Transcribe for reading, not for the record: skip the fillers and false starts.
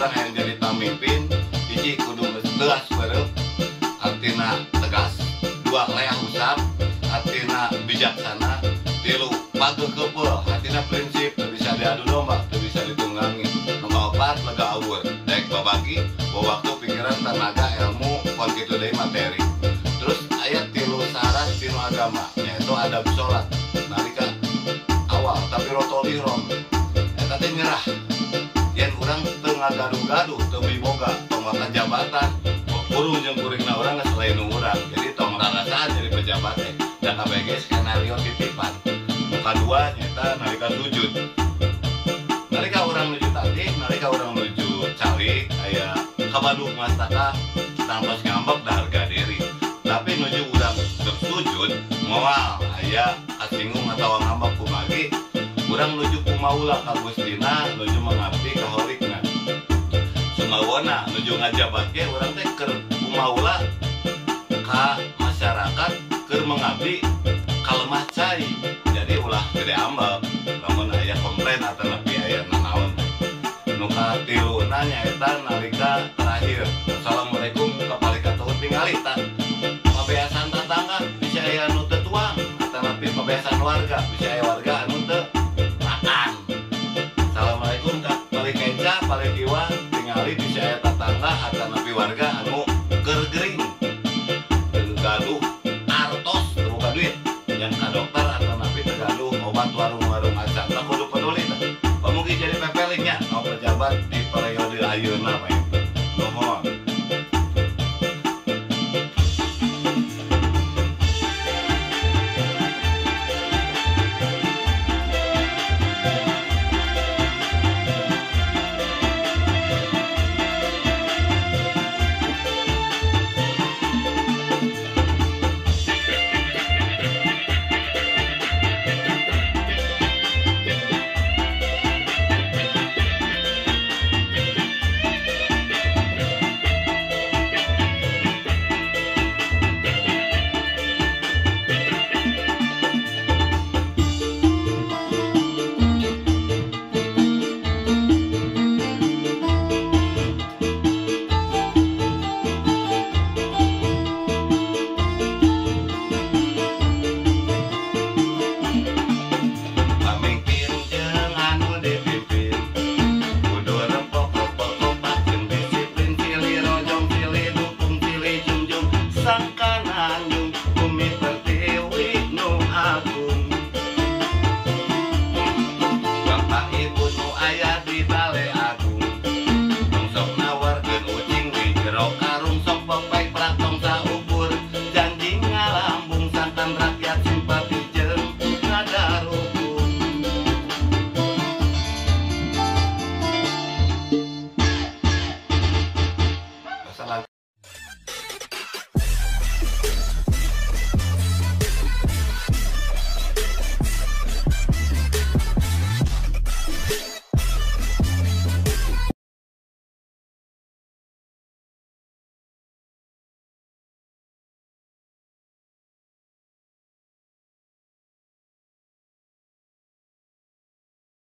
orang yang jadi pamimpin hiji kudu tegas bareng artina tegas, dua leah usap artina bijaksana, tilu patuh keupeuh artina prinsip teu bisa diadu domba, teu bisa ditunggangi, nu kaopat lega awur daek babagi bawa waktu pikiran tenaga ilmu kon kitu deui materi. Terus ayat tilu syarat tinu agama yaitu adab sholat nalika awal tapi rotol ihram eta teh nyerah yen urang teu ngagaduh-gaduh teu miboga tong makan jabatan kurung jeung kuringna urang geus lain urang jadi tong rarasaan jadi pejabat teh dan ABG skenario titipan. Nu kadua nyata nalika sujud nalika urang nuju tadi nalika urang nuju calik aya kabaduk mastaka tangtos ngambek da harga diri tapi nuju urang bersujud moal aya asinggung atawa ngambek kumagi urang nuju kumaula ka Gustina nuju mengabdi ka holikna sumawana nuju ngajabat ge urang teh keur kumaula ka masyarakat keur mengabdi ka lemah cai jadi ulah gede ambek lamun aya komplain atau nepi aya nanaon nu katiluna nyaeta nalika terakhir assalamualaikum kapalikatul tingali tah pabeasan tetangga bisa aya nu teu tuang atau nepi pabeasan warga bisa aya warga anu teu makan assalamualaikum kapalikeca palikiwa tingali bisa aya tetangga atau nepi warga anu keur gering gaduh artos buka duit yang ka dokter atau nepi teu gaduh obat warung-warung acan tah kudu peduli tah pamugi jadi pepelingnya pejabat di periode ayeuna